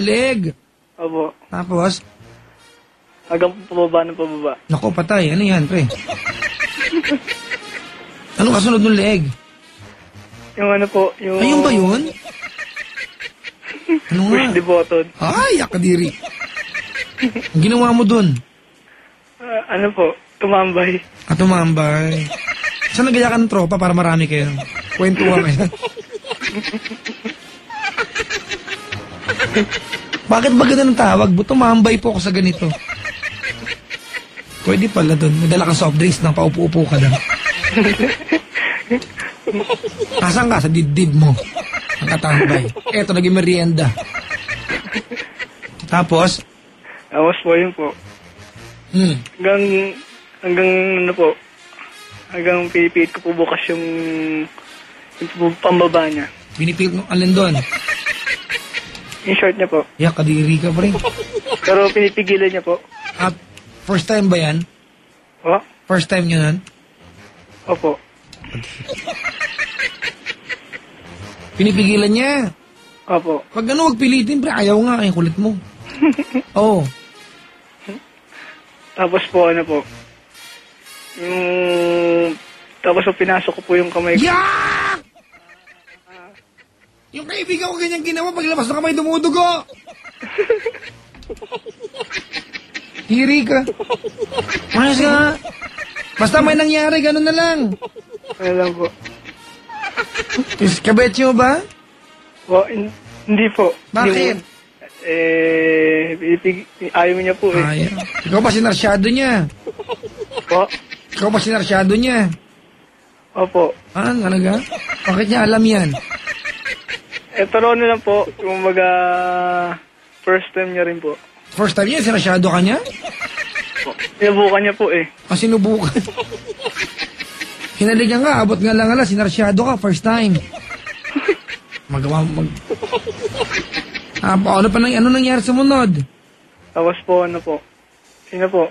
Leg. Opo. Tapos? Hanggang pababa ng pababa. Naku, patay. Ano yan, pre? Anong kasunod ng leeg? Yung ano po, yung... Ayun ba yun? Ano nga? Push the button. Ay, akadiri. Ang ginawa mo dun? Ano po, tumambay. Tumambay. Saan nagaya ka ng tropa para marami kayo? Kwentuhan kayo. Bakit ba ganun ang tawag? Tumambay po ako sa ganito. Pwede pala dun. Madala kang soft drinks na paupo-upo ka lang. Nasaan ka? Sa dibdib mo. Ang katambay. Eto, naging merienda. Tapos? Tapos po yun po. Hanggang ano po, hanggang pinipihit ko po bukas yung pambaba niya. Pinipihit mo alin doon? Yung short niya po. Yeah, kadiri ka pa rin. Pero pinipigilan niya po. At first time ba yan? O? First time nyo nun? Opo. Pinipigilan niya. Opo. Pag ano, wag pilitin, pre. Ayaw nga, ay kulit mo. Oo. Tapos po, ano po, tapos po pinasok ko po yung kamay ko. Yak! Yung kaibigan ko ganyan ginawa, paglabas ng kamay dumudugo. Hiri ka. Mayos ka. Basta may nangyari, ganun na lang. Ano lang po. Kabetse mo ba? Po, hindi po. Bakit? Ayaw niya po eh. Ayaw. Ikaw ba sinarsyado niya? Po? Ikaw ba sinarsyado niya? Opo. Ah, talaga? Bakit niya alam yan? Pero ano lang po, kumbaga, first time niya rin po. First time niya, sinarsyado ka niya? Sinubukan niya po eh. Sinubukan. Hinaligan ka, abot nga lang ala, sinarsyado ka, first time. Ano nangyari sa munod? Tapos po, ano po, sino po,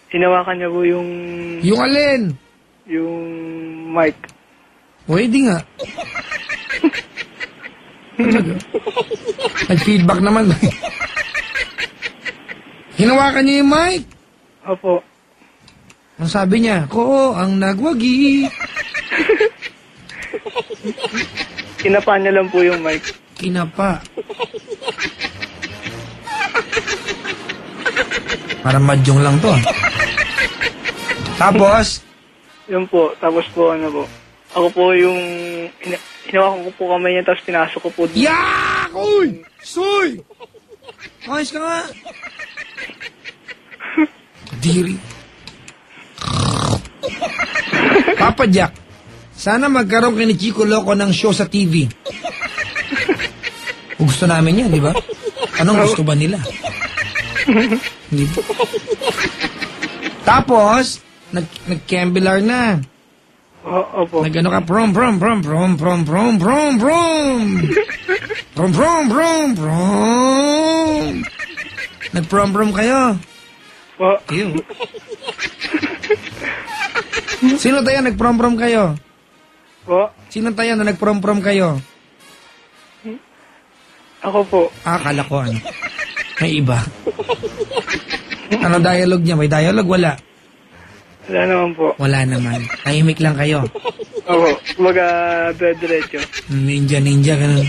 hinawakan niya po yung... Yung alin? Yung mic. Pwede nga. Nag-feedback naman. Hinawakan niya yung mic? Opo. Ang sabi niya, ko ang nagwagi. Kinapa niya lang po yung mic. Kinapa. Parang madyong lang to. Tapos? Yun po. Tapos po, ano po. Ako po yung... Hinawakan ko po kamay niya, tapos pinasok ko po. Yak! Uy! Soy! Ayos ka nga. Diri. Papa Jack, sana magkaroon kayo ni Chico Loco ng show sa TV. Gusto namin yan, di ba? Anong gusto ba nila? Hindi ba? Tapos, nag-cambelar na. Opo. Nag-ano ka, prom. Nag-prom kayo. Ew. Sino tayo nag-prom kayo? Sino tayo na nag-prom kayo? Ako po. Akala ko ano. May iba. Ano dialogue niya? May dialogue? Wala. Wala naman po. Wala naman. Tahimik lang kayo. Opo. Kumbaga, diretso. Ninja, ganun.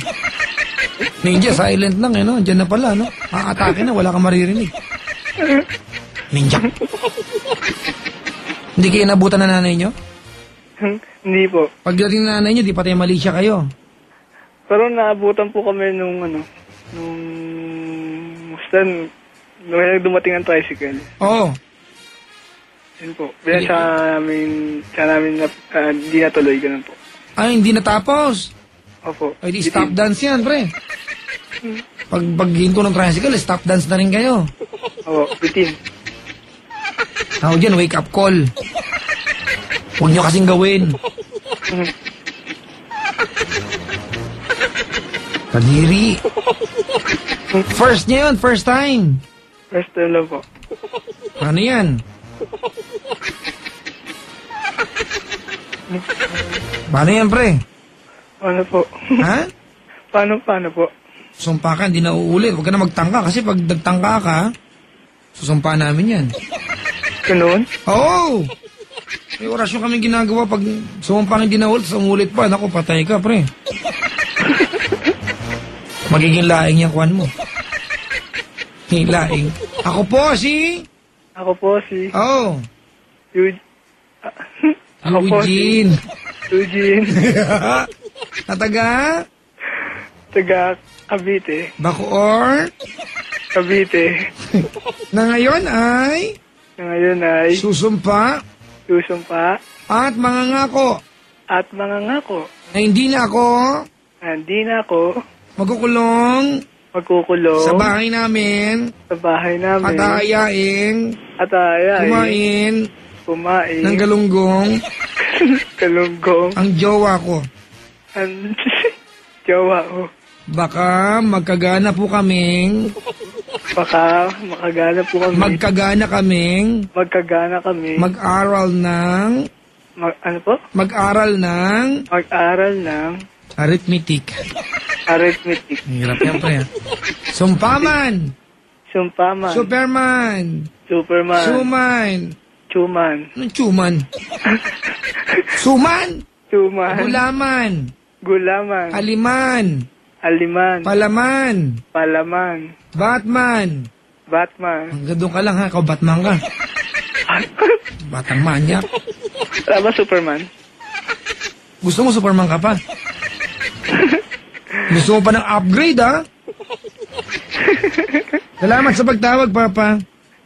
Ninja, silent lang eh, no? Diyan na pala, no? Atake na, wala kang maririnig. Ninja. Hindi kayo nabutan na nanay nyo? Hindi po. Pagdating na nanay nyo, di patay mali siya kayo. Pero naabutan po kami nung dumating ang tricycle. Oo. Yun po. Kaya sa namin hindi natuloy, ganun po. Ay, hindi natapos. Opo. Ay, di stop dance yan, pre. Pag hinto ng tricycle, stop dance na rin kayo. Opo, bitin. Tawag dyan, wake up call. Huwag nyo kasing gawin. Kadiri. First niya yun, first time. First time lang po. Ano yan? Paano yan, pre? Paano po? Ha? Paano po? Susumpa ka, hindi na uulit. Huwag ka na magtangka kasi pag nagtangka ka, susumpa namin yan. Ganun? Oo! May orasyon kami ginagawa pag sumumpa hindi na ulit, umulit pa. Naku, patay ka, pre. Magiging laing yung kwan mo. Laing. Ako po si... Ako po si... Oh. Ako po si... Eugene. Eugene. Nataga? Taga Cavite. Bacoor? Cavite. Na ngayon ay... Ngayon ay... Susumpa Susumpa. at mangangako At mangangako. na hindi na ako Hindi na ako magkukulong magkukulong sa bahay namin sa bahay namin. at aayaing At kumain kumain ng galunggong kalunggong ang jowa ko. ang jowa ko. Baka magkagana po kaming Baka makagana po kami. magkagana kami mag-aral ng ano po? mag-aral ng Mag-aral ng arithmetic. arithmetic. Hirap yan, pre. Sumpaman, Sumpaman. Superman, Superman. Suman. Chuman. Anong Chuman? Suman, Chuman. Gulaman, Gulaman. Aliman, Aliman. Palaman, Palaman. Batman. Batman. Hanggang doon ka lang ha, ikaw Batman ka. Batang manyak. Wala ba Superman? Gusto mo Superman ka pa? Gusto mo pa ng upgrade ha? Salamat sa pagtawag, Papa.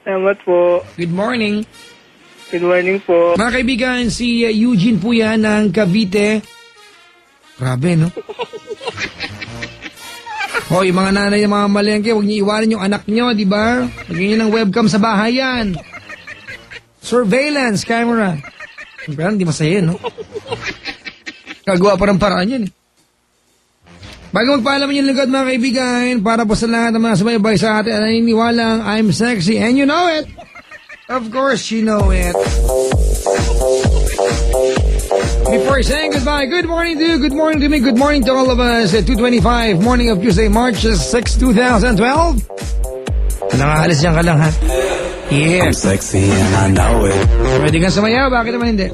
Salamat po. Good morning. Good morning po. Mga kaibigan, si Eugene po yan ng Cavite. Grabe, no? Hoy, mga nanay ng mga malengke, huwag niyo iwanan yung anak niyo, di ba? Lagyan niyo ng webcam sa bahay yan. Surveillance camera. Pero hindi masaya, no? Gagawa pa ng paraan yan, eh. Bago magpaalaman yung lingkod, mga kaibigan, para po sa lahat ng mga sumaybay sa atin, naniniwalang I'm sexy, and you know it. Of course, you know it. Before saying goodbye, good morning to you, good morning to me, good morning to all of us at 2:25, morning of Tuesday, March 6, 2012. Nakaalis dyan ka lang, ha? Yeah. I'm sexy and I know it. Pwede kang sumayaw, bakit naman hindi?